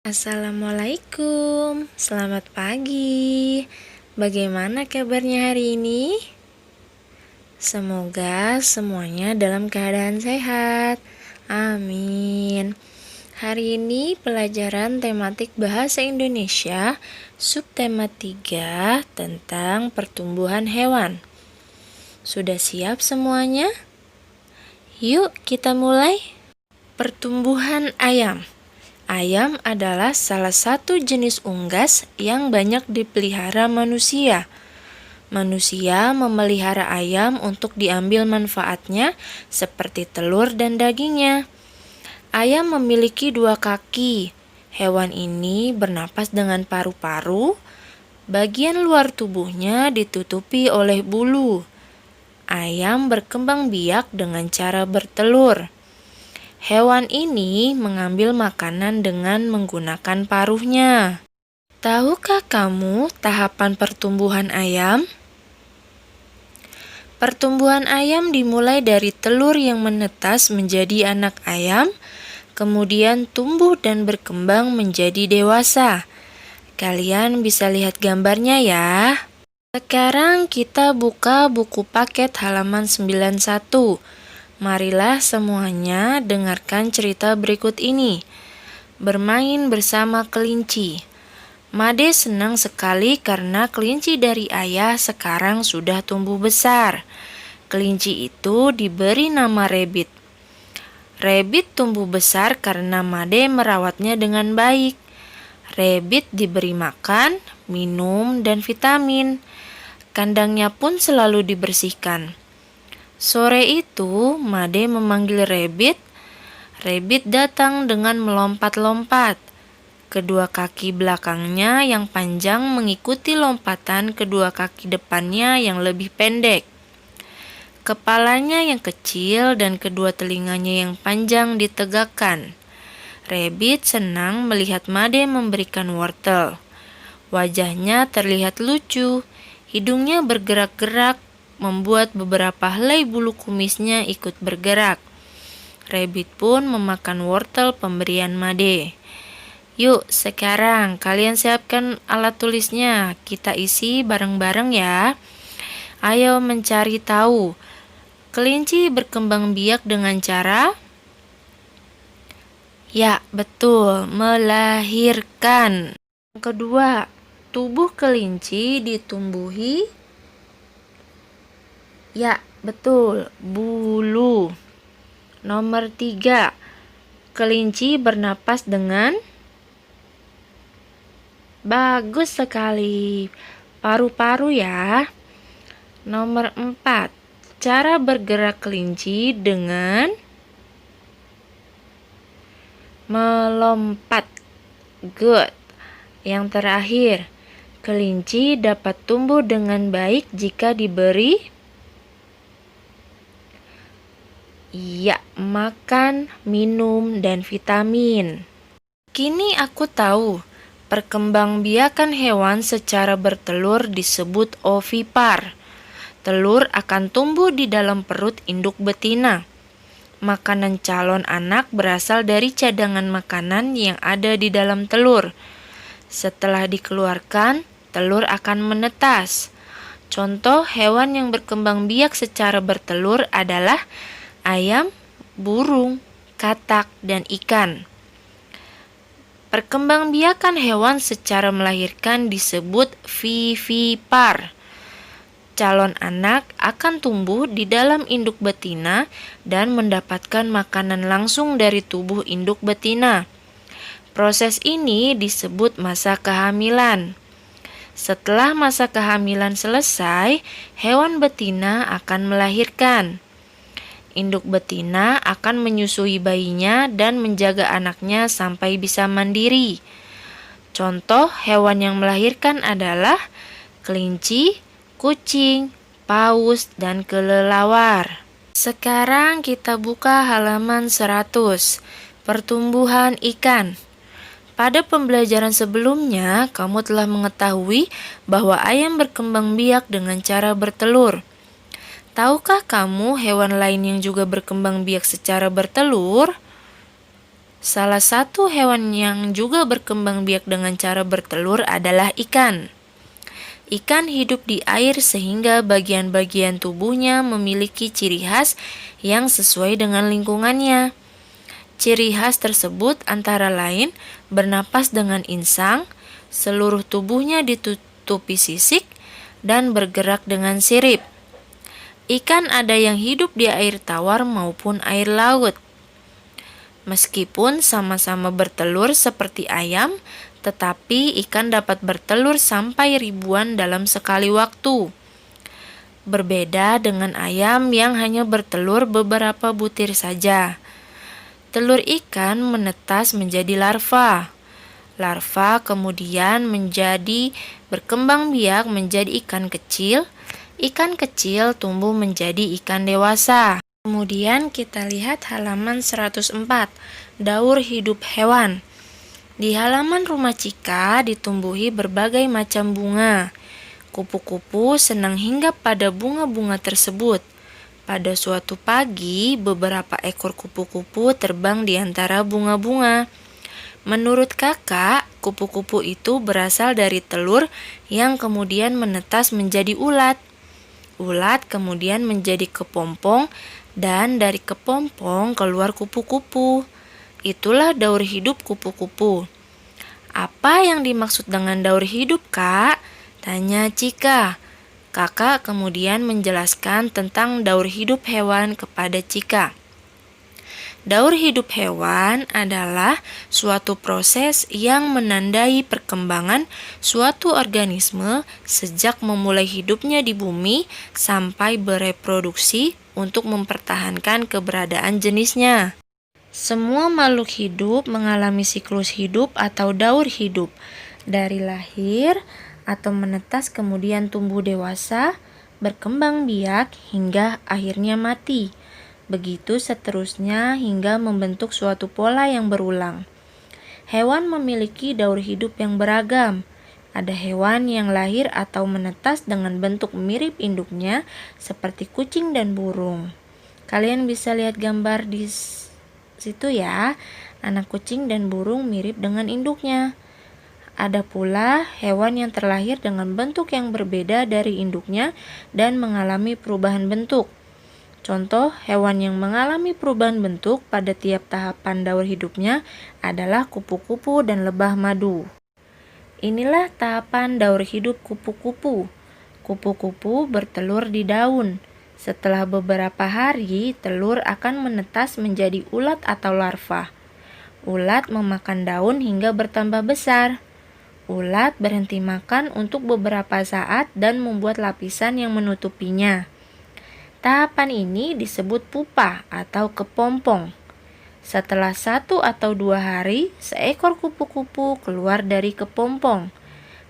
Assalamualaikum, selamat pagi. Bagaimana kabarnya hari ini? Semoga semuanya dalam keadaan sehat. Amin. Hari ini pelajaran tematik Bahasa Indonesia subtema 3 tentang pertumbuhan hewan. Sudah siap semuanya? Yuk kita mulai. Pertumbuhan ayam. Ayam adalah salah satu jenis unggas yang banyak dipelihara manusia. Manusia memelihara ayam untuk diambil manfaatnya seperti telur dan dagingnya. Ayam memiliki 2 kaki. Hewan ini bernapas dengan paru-paru. Bagian luar tubuhnya ditutupi oleh bulu. Ayam berkembang biak dengan cara bertelur. Hewan ini mengambil makanan dengan menggunakan paruhnya. Tahukah kamu tahapan pertumbuhan ayam? Pertumbuhan ayam dimulai dari telur yang menetas menjadi anak ayam, kemudian tumbuh dan berkembang menjadi dewasa. Kalian bisa lihat gambarnya ya. Sekarang kita buka buku paket halaman 91. Marilah semuanya dengarkan cerita berikut ini. Bermain bersama kelinci. Made senang sekali karena kelinci dari ayah sekarang sudah tumbuh besar. Kelinci itu diberi nama Rabbit. Rabbit tumbuh besar karena Made merawatnya dengan baik. Rabbit diberi makan, minum, dan vitamin. Kandangnya pun selalu dibersihkan. Sore itu, Made memanggil Rabbit. Rabbit datang dengan melompat-lompat. Kedua kaki belakangnya yang panjang mengikuti lompatan kedua kaki depannya yang lebih pendek. Kepalanya yang kecil dan kedua telinganya yang panjang ditegakkan. Rabbit senang melihat Made memberikan wortel. Wajahnya terlihat lucu, hidungnya bergerak-gerak, membuat beberapa helai bulu kumisnya ikut bergerak. Rabbit pun memakan wortel pemberian Made. Yuk, sekarang kalian siapkan alat tulisnya. Kita isi bareng-bareng ya. Ayo mencari tahu. Kelinci berkembang biak dengan cara? Ya, betul, melahirkan. Yang kedua, tubuh kelinci ditumbuhi? Ya, betul, bulu. Nomor 3, kelinci bernapas dengan? Bagus sekali, paru-paru ya. Nomor 4, cara bergerak kelinci dengan? Melompat. Good. Yang terakhir, kelinci dapat tumbuh dengan baik jika diberi? Iya, makan, minum, dan vitamin. Kini aku tahu, perkembangbiakan hewan secara bertelur disebut ovipar. Telur akan tumbuh di dalam perut induk betina. Makanan calon anak berasal dari cadangan makanan yang ada di dalam telur. Setelah dikeluarkan, telur akan menetas. Contoh hewan yang berkembang biak secara bertelur adalah ayam, burung, katak, dan ikan. Perkembangbiakan hewan secara melahirkan disebut vivipar. Calon anak akan tumbuh di dalam induk betina dan mendapatkan makanan langsung dari tubuh induk betina. Proses ini disebut masa kehamilan. Setelah masa kehamilan selesai, hewan betina akan melahirkan. Induk betina akan menyusui bayinya dan menjaga anaknya sampai bisa mandiri. Contoh hewan yang melahirkan adalah kelinci, kucing, paus, dan kelelawar. Sekarang kita buka halaman 100. Pertumbuhan ikan. Pada pembelajaran sebelumnya, kamu telah mengetahui bahwa ayam berkembang biak dengan cara bertelur. Tahukah kamu hewan lain yang juga berkembang biak secara bertelur? Salah satu hewan yang juga berkembang biak dengan cara bertelur adalah ikan. Ikan hidup di air sehingga bagian-bagian tubuhnya memiliki ciri khas yang sesuai dengan lingkungannya. Ciri khas tersebut antara lain bernapas dengan insang, seluruh tubuhnya ditutupi sisik, dan bergerak dengan sirip. Ikan ada yang hidup di air tawar maupun air laut. Meskipun sama-sama bertelur seperti ayam, tetapi ikan dapat bertelur sampai ribuan dalam sekali waktu. Berbeda dengan ayam yang hanya bertelur beberapa butir saja. Telur ikan menetas menjadi larva. Larva kemudian berkembang biak menjadi ikan kecil. Ikan kecil tumbuh menjadi ikan dewasa. Kemudian kita lihat halaman 104, daur hidup hewan. Di halaman rumah Cika ditumbuhi berbagai macam bunga. Kupu-kupu senang hinggap pada bunga-bunga tersebut. Pada suatu pagi, beberapa ekor kupu-kupu terbang di antara bunga-bunga. Menurut kakak, kupu-kupu itu berasal dari telur yang kemudian menetas menjadi ulat. Ulat kemudian menjadi kepompong, dan dari kepompong keluar kupu-kupu. Itulah daur hidup kupu-kupu. Apa yang dimaksud dengan daur hidup, Kak? Tanya Cika. Kakak kemudian menjelaskan tentang daur hidup hewan kepada Cika. Daur hidup hewan adalah suatu proses yang menandai perkembangan suatu organisme sejak memulai hidupnya di bumi sampai bereproduksi untuk mempertahankan keberadaan jenisnya. Semua makhluk hidup mengalami siklus hidup atau daur hidup, dari lahir atau menetas kemudian tumbuh dewasa, berkembang biak hingga akhirnya mati. Begitu seterusnya hingga membentuk suatu pola yang berulang. Hewan memiliki daur hidup yang beragam. Ada hewan yang lahir atau menetas dengan bentuk mirip induknya seperti kucing dan burung. Kalian bisa lihat gambar di situ ya. Anak kucing dan burung mirip dengan induknya. Ada pula hewan yang terlahir dengan bentuk yang berbeda dari induknya dan mengalami perubahan bentuk. Contoh hewan yang mengalami perubahan bentuk pada tiap tahapan daur hidupnya adalah kupu-kupu dan lebah madu. Inilah tahapan daur hidup kupu-kupu. Kupu-kupu bertelur di daun. Setelah beberapa hari, telur akan menetas menjadi ulat atau larva. Ulat memakan daun hingga bertambah besar. Ulat berhenti makan untuk beberapa saat dan membuat lapisan yang menutupinya. Tahapan ini disebut pupa atau kepompong. Setelah 1 atau 2 hari, seekor kupu-kupu keluar dari kepompong.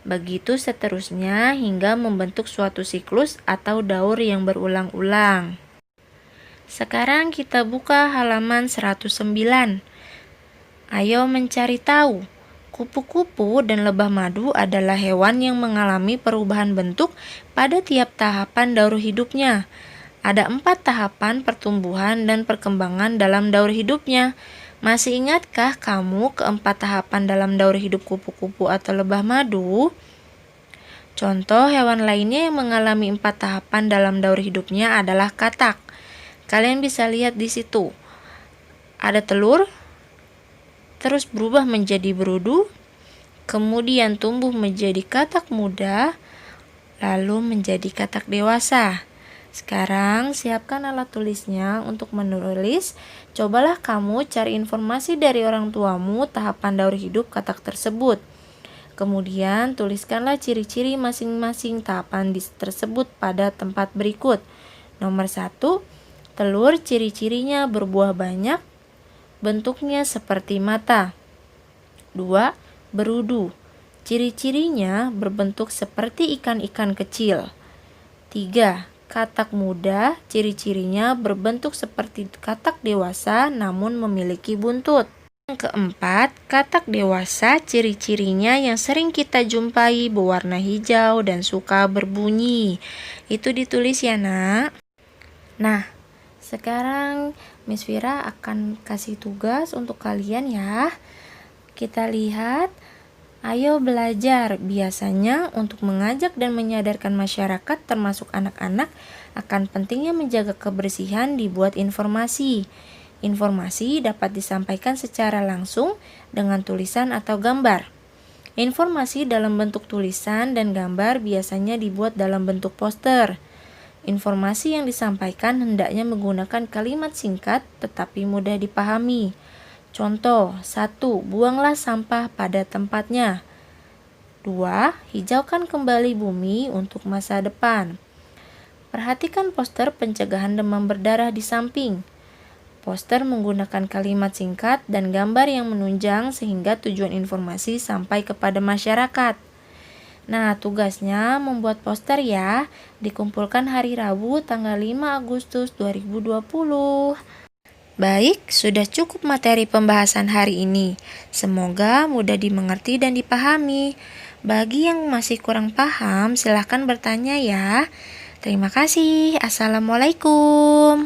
Begitu seterusnya hingga membentuk suatu siklus atau daur yang berulang-ulang. Sekarang kita buka halaman 109. Ayo mencari tahu. Kupu-kupu dan lebah madu adalah hewan yang mengalami perubahan bentuk pada tiap tahapan daur hidupnya. Ada 4 tahapan pertumbuhan dan perkembangan dalam daur hidupnya. Masih ingatkah kamu keempat tahapan dalam daur hidup kupu-kupu atau lebah madu? Contoh hewan lainnya yang mengalami 4 tahapan dalam daur hidupnya adalah katak. Kalian bisa lihat di situ. Ada telur, terus berubah menjadi berudu, kemudian tumbuh menjadi katak muda, lalu menjadi katak dewasa. Sekarang siapkan alat tulisnya untuk menulis. Cobalah kamu cari informasi dari orang tuamu tahapan daur hidup katak tersebut. Kemudian tuliskanlah ciri-ciri masing-masing tahapan tersebut pada tempat berikut. Nomor 1, telur ciri-cirinya berbuah banyak, bentuknya seperti mata. 2, berudu. Ciri-cirinya berbentuk seperti ikan-ikan kecil. 3, katak muda, ciri-cirinya berbentuk seperti katak dewasa namun memiliki buntut. Yang keempat, katak dewasa, ciri-cirinya yang sering kita jumpai berwarna hijau dan suka berbunyi. Itu ditulis ya, Nak. Nah, sekarang Miss Vira akan kasih tugas untuk kalian ya. Kita lihat, ayo belajar. Biasanya untuk mengajak dan menyadarkan masyarakat termasuk anak-anak akan pentingnya menjaga kebersihan dibuat informasi. Informasi dapat disampaikan secara langsung dengan tulisan atau gambar. Informasi dalam bentuk tulisan dan gambar biasanya dibuat dalam bentuk poster. Informasi yang disampaikan hendaknya menggunakan kalimat singkat tetapi mudah dipahami. Contoh, 1. Buanglah sampah pada tempatnya. 2. Hijaukan kembali bumi untuk masa depan. Perhatikan poster pencegahan demam berdarah di samping. Poster menggunakan kalimat singkat dan gambar yang menunjang sehingga tujuan informasi sampai kepada masyarakat. Nah, tugasnya membuat poster ya. Dikumpulkan hari Rabu tanggal 5 Agustus 2020. Baik, sudah cukup materi pembahasan hari ini. Semoga mudah dimengerti dan dipahami. Bagi yang masih kurang paham, silahkan bertanya ya. Terima kasih. Assalamualaikum.